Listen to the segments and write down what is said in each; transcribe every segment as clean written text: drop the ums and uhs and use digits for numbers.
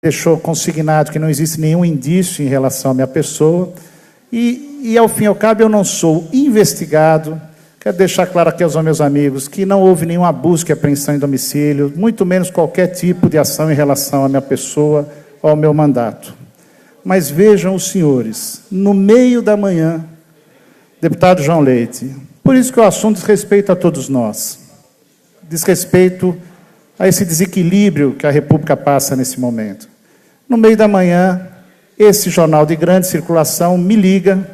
deixou consignado que não existe nenhum indício em relação à minha pessoa, e ao fim e ao cabo eu não sou investigado. Quero deixar claro aqui aos meus amigos que não houve nenhuma busca e apreensão em domicílio, muito menos qualquer tipo de ação em relação à minha pessoa ou ao meu mandato. Mas vejam os senhores, no meio da manhã, deputado João Leite, por isso que o assunto diz respeito a todos nós, diz respeito a esse desequilíbrio que a República passa nesse momento. No meio da manhã, esse jornal de grande circulação me liga,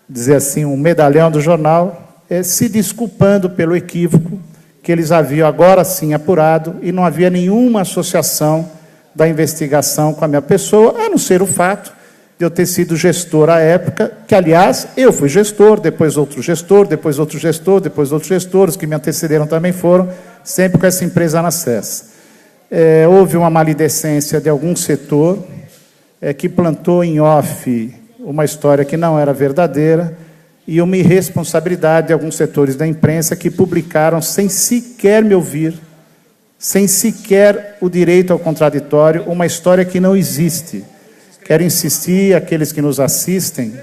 dizer assim, um medalhão do jornal, se desculpando pelo equívoco que eles haviam agora sim apurado e não havia nenhuma associação da investigação com a minha pessoa, a não ser o fato de eu ter sido gestor à época, que, aliás, eu fui gestor, depois outro gestor, depois outro gestor, depois outros gestores que me antecederam também foram, sempre com essa empresa na SES. Houve uma maledicência de algum setor que plantou em off uma história que não era verdadeira e uma irresponsabilidade de alguns setores da imprensa que publicaram sem sequer me ouvir, sem sequer o direito ao contraditório, uma história que não existe. Quero insistir, aqueles que nos assistem,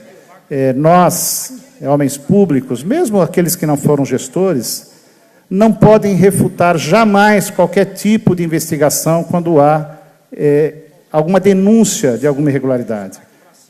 nós, homens públicos, mesmo aqueles que não foram gestores, não podem refutar jamais qualquer tipo de investigação quando há alguma denúncia de alguma irregularidade.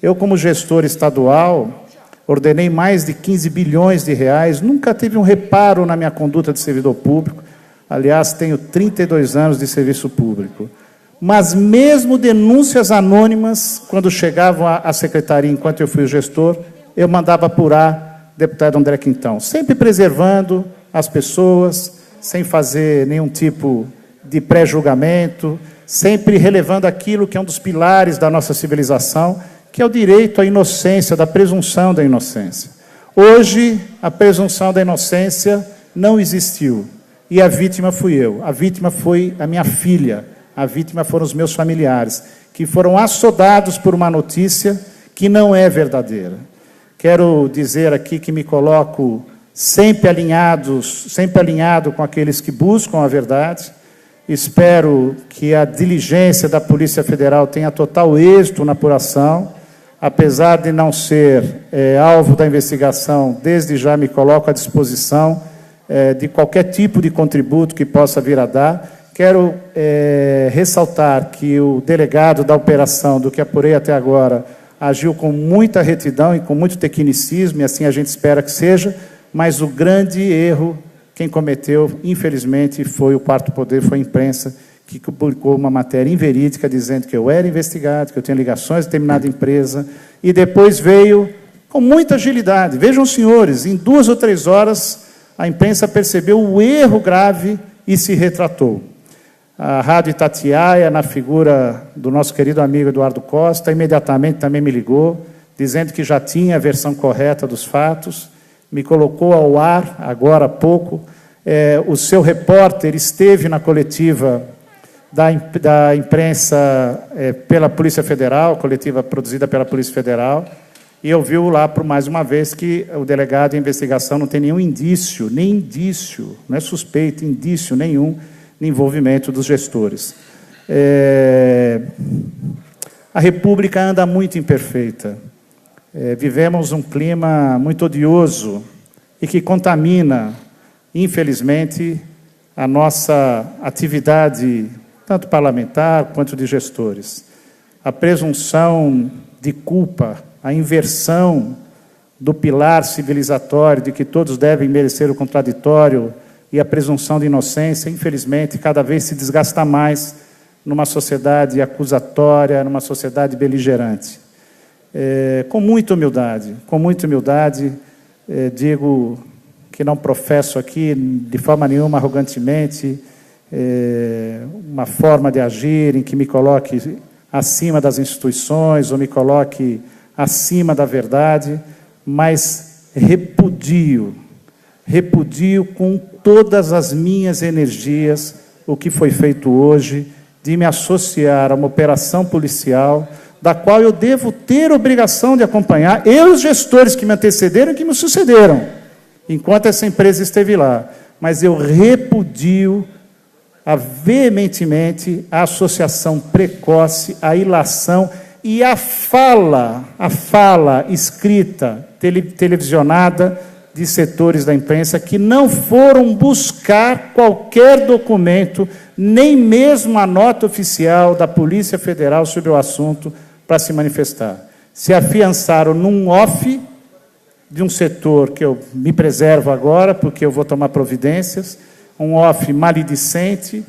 Eu, como gestor estadual, ordenei mais de 15 bilhões de reais, nunca tive um reparo na minha conduta de servidor público, aliás, tenho 32 anos de serviço público. Mas mesmo denúncias anônimas, quando chegavam à secretaria, enquanto eu fui o gestor, eu mandava apurar deputado André Quintão, sempre preservando as pessoas, sem fazer nenhum tipo de pré-julgamento, sempre relevando aquilo que é um dos pilares da nossa civilização, que é o direito à inocência, da presunção da inocência. Hoje, a presunção da inocência não existiu, e a vítima fui eu, a vítima foi a minha filha, a vítima foram os meus familiares, que foram assodados por uma notícia que não é verdadeira. Quero dizer aqui que me coloco sempre alinhado com aqueles que buscam a verdade. Espero que a diligência da Polícia Federal tenha total êxito na apuração. Apesar de não ser alvo da investigação, desde já me coloco à disposição de qualquer tipo de contributo que possa vir a dar. Quero ressaltar que o delegado da operação, do que apurei até agora, agiu com muita retidão e com muito tecnicismo, e assim a gente espera que seja, mas o grande erro, quem cometeu, infelizmente, foi o quarto poder, foi a imprensa, que publicou uma matéria inverídica dizendo que eu era investigado, que eu tinha ligações a determinada empresa, e depois veio com muita agilidade. Vejam, senhores, em 2 ou 3 horas, a imprensa percebeu o erro grave e se retratou. A Rádio Itatiaia, na figura do nosso querido amigo Eduardo Costa, imediatamente também me ligou, dizendo que já tinha a versão correta dos fatos, me colocou ao ar, agora há pouco. O seu repórter esteve na coletiva da imprensa pela Polícia Federal, coletiva produzida pela Polícia Federal, e ouviu lá, por mais uma vez, que o delegado de investigação não tem nenhum indício, nem indício, não é suspeito, indício nenhum, de envolvimento dos gestores. A República anda muito imperfeita. Vivemos um clima muito odioso e que contamina, infelizmente, a nossa atividade, tanto parlamentar quanto de gestores. A presunção de culpa, a inversão do pilar civilizatório de que todos devem merecer o contraditório e a presunção de inocência, infelizmente, cada vez se desgasta mais numa sociedade acusatória, numa sociedade beligerante. Com muita humildade, digo que não professo aqui, de forma nenhuma, arrogantemente, uma forma de agir em que me coloque acima das instituições ou me coloque acima da verdade, mas repudio com todas as minhas energias o que foi feito hoje, de me associar a uma operação policial, da qual eu devo ter obrigação de acompanhar, eu e os gestores que me antecederam e que me sucederam, enquanto essa empresa esteve lá. Mas eu repudio veementemente a associação precoce, a ilação e a fala escrita, televisionada de setores da imprensa que não foram buscar qualquer documento, nem mesmo a nota oficial da Polícia Federal sobre o assunto para se manifestar. Se afiançaram num off de um setor que eu me preservo agora, porque eu vou tomar providências, um off maledicente,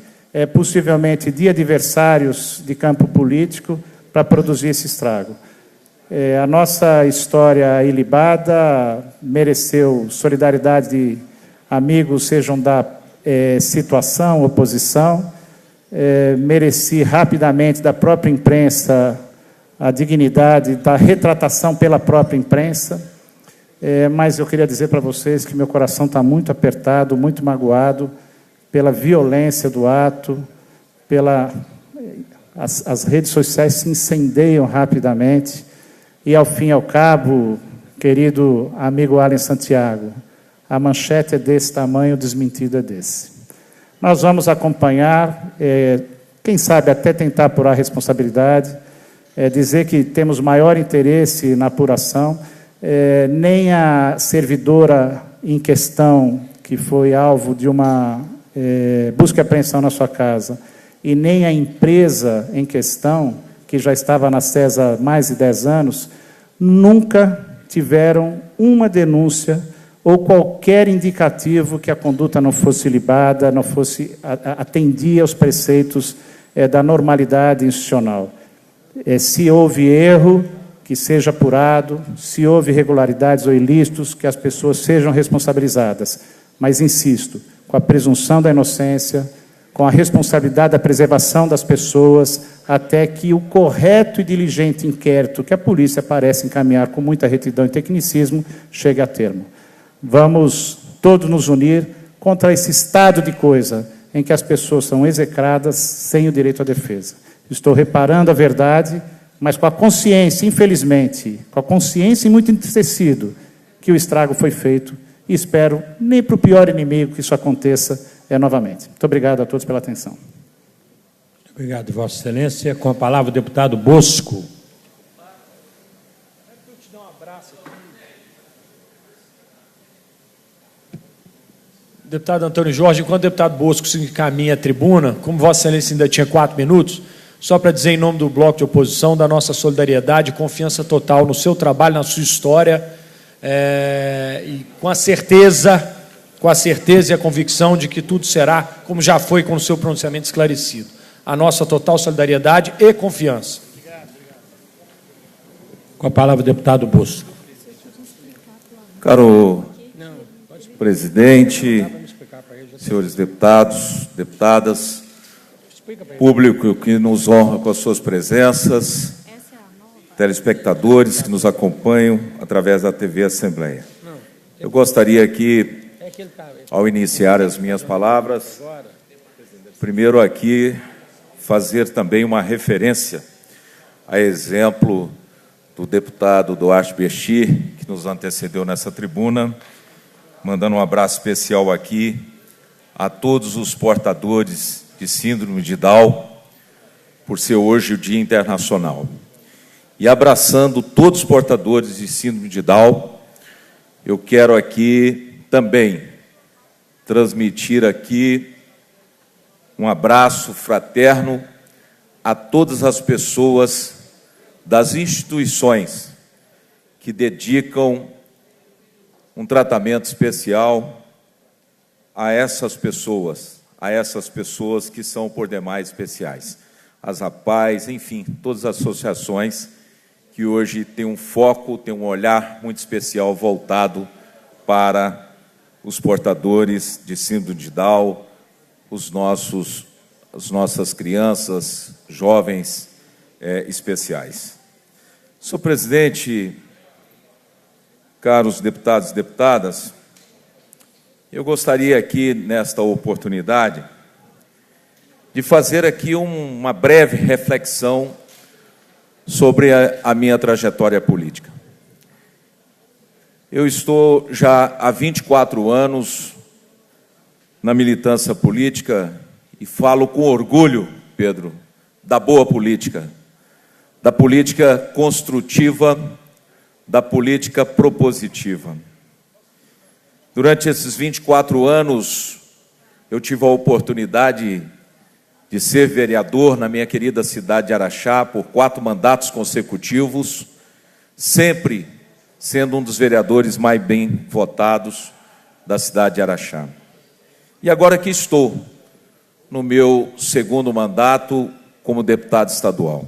possivelmente de adversários de campo político, para produzir esse estrago. A nossa história ilibada mereceu solidariedade de amigos, sejam da situação, oposição, mereci rapidamente da própria imprensa a dignidade da retratação pela própria imprensa, mas eu queria dizer para vocês que meu coração está muito apertado, muito magoado pela violência do ato, as redes sociais se incendeiam rapidamente e, ao fim e ao cabo, querido amigo Alan Santiago, a manchete é desse tamanho, o desmentido é desse. Nós vamos acompanhar, quem sabe até tentar apurar a responsabilidade, dizer que temos maior interesse na apuração, nem a servidora em questão, que foi alvo de uma busca e apreensão na sua casa, e nem a empresa em questão, que já estava na CESA há mais de 10 anos, nunca tiveram uma denúncia ou qualquer indicativo que a conduta não fosse ilibada, não fosse atendia aos preceitos da normalidade institucional. Se houve erro, que seja apurado, se houve irregularidades ou ilícitos, que as pessoas sejam responsabilizadas. Mas, insisto, com a presunção da inocência, com a responsabilidade da preservação das pessoas, até que o correto e diligente inquérito que a polícia parece encaminhar com muita retidão e tecnicismo chegue a termo. Vamos todos nos unir contra esse estado de coisa em que as pessoas são execradas sem o direito à defesa. Estou reparando a verdade, mas com a consciência, infelizmente, com a consciência e muito entristecido que o estrago foi feito, e espero, nem para o pior inimigo, que isso aconteça novamente. Muito obrigado a todos pela atenção. Obrigado, Vossa Excelência. Com a palavra, o deputado Bosco. Deputado Antônio Jorge, enquanto o deputado Bosco se encaminha à tribuna, como Vossa Excelência ainda tinha 4 minutos, só para dizer em nome do Bloco de Oposição da nossa solidariedade e confiança total no seu trabalho, na sua história, e com a certeza e a convicção de que tudo será como já foi com o seu pronunciamento esclarecido. A nossa total solidariedade e confiança. Com a palavra, o deputado Bosco. Caro presidente, senhores deputados, deputadas, público que nos honra com as suas presenças, telespectadores que nos acompanham através da TV Assembleia. Eu gostaria aqui, ao iniciar as minhas palavras, primeiro aqui fazer também uma referência a exemplo do deputado Duarte Bechir, que nos antecedeu nessa tribuna, mandando um abraço especial aqui a todos os portadores de síndrome de Down, por ser hoje o Dia Internacional. E abraçando todos os portadores de síndrome de Down, eu quero aqui também transmitir aqui um abraço fraterno a todas as pessoas das instituições que dedicam um tratamento especial a essas pessoas que são por demais especiais. As APAES, enfim, todas as associações que hoje têm um foco, têm um olhar muito especial voltado para os portadores de síndrome de Down, as nossas crianças, jovens especiais. Senhor presidente, caros deputados e deputadas, eu gostaria aqui, nesta oportunidade, de fazer aqui uma breve reflexão sobre a minha trajetória política. Eu estou já há 24 anos na militância política e falo com orgulho, Pedro, da boa política, da política construtiva, da política propositiva. Durante esses 24 anos, eu tive a oportunidade de ser vereador na minha querida cidade de Araxá por 4 mandatos consecutivos, sempre sendo um dos vereadores mais bem votados da cidade de Araxá. E agora aqui estou, no meu 2º mandato como deputado estadual.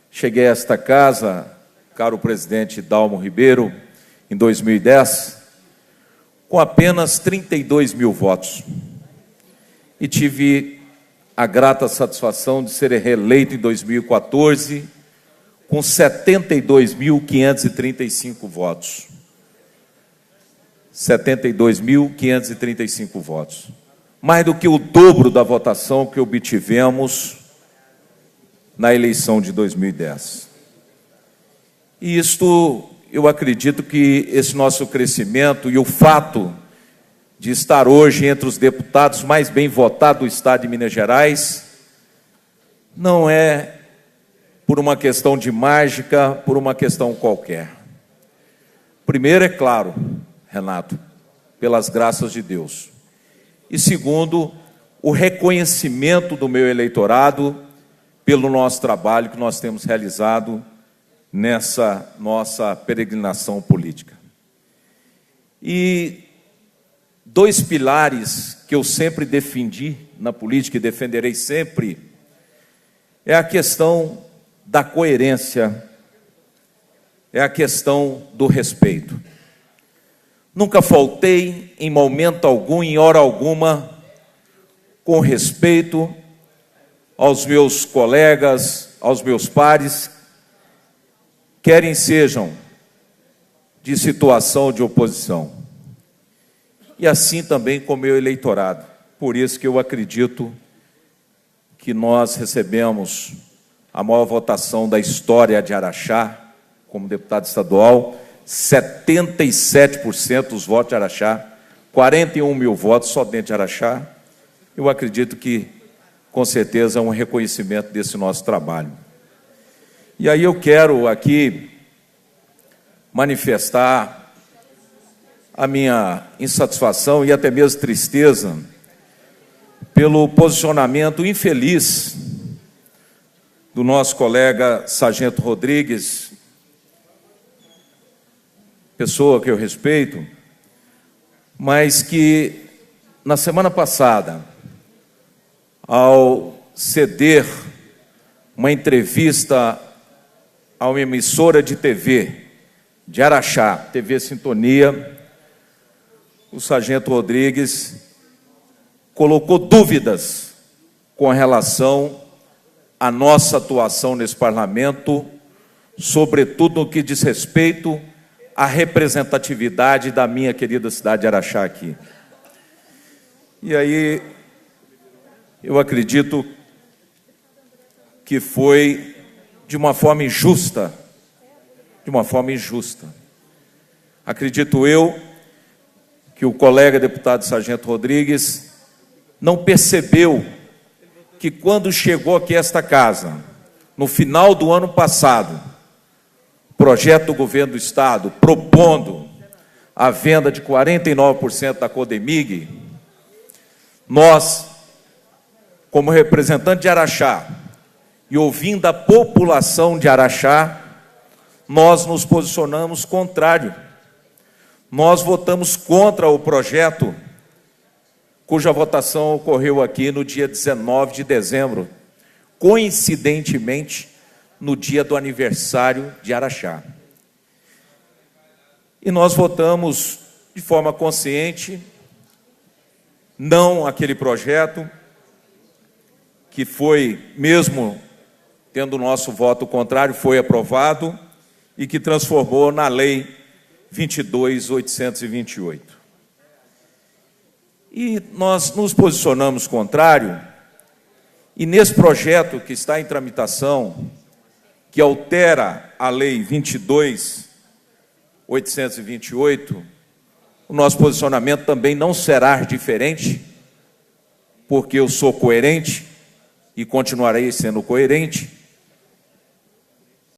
Cheguei a esta casa, caro presidente Dalmo Ribeiro, em 2010, com apenas 32 mil votos. E tive a grata satisfação de ser reeleito em 2014, com 72.535 votos. 72.535 votos. Mais do que o dobro da votação que obtivemos na eleição de 2010. E isto, eu acredito que esse nosso crescimento e o fato de estar hoje entre os deputados mais bem votados do Estado de Minas Gerais não é por uma questão de mágica, por uma questão qualquer. Primeiro, é claro, Renato, pelas graças de Deus. E segundo, o reconhecimento do meu eleitorado pelo nosso trabalho que nós temos realizado nessa nossa peregrinação política. E 2 pilares que eu sempre defendi na política e defenderei sempre é a questão da coerência, é a questão do respeito. Nunca faltei, em momento algum, em hora alguma, com respeito aos meus colegas, aos meus pares, querem sejam de situação de oposição. E assim também com o meu eleitorado. Por isso que eu acredito que nós recebemos a maior votação da história de Araxá, como deputado estadual, 77% dos votos de Araxá, 41 mil votos só dentro de Araxá. Eu acredito que, com certeza, é um reconhecimento desse nosso trabalho. E aí eu quero aqui manifestar a minha insatisfação e até mesmo tristeza pelo posicionamento infeliz do nosso colega Sargento Rodrigues, pessoa que eu respeito, mas que, na semana passada, ao ceder uma entrevista a uma emissora de TV de Araxá, TV Sintonia, o Sargento Rodrigues colocou dúvidas com relação à nossa atuação nesse parlamento, sobretudo no que diz respeito à representatividade da minha querida cidade de Araxá aqui. E aí, eu acredito que foi de uma forma injusta, Acredito eu que o colega deputado Sargento Rodrigues não percebeu que quando chegou aqui a esta casa, no final do ano passado, projeto do governo do Estado propondo a venda de 49% da Codemig, nós, como representante de Araxá, e ouvindo a população de Araxá, nós nos posicionamos contrário. Nós votamos contra o projeto, cuja votação ocorreu aqui no dia 19 de dezembro, coincidentemente, no dia do aniversário de Araxá. E nós votamos de forma consciente, não aquele projeto, que foi, mesmo tendo o nosso voto contrário, foi aprovado e que transformou na Lei 22.828. E nós nos posicionamos contrário, e nesse projeto que está em tramitação, que altera a Lei 22.828, o nosso posicionamento também não será diferente, porque eu sou coerente e continuarei sendo coerente,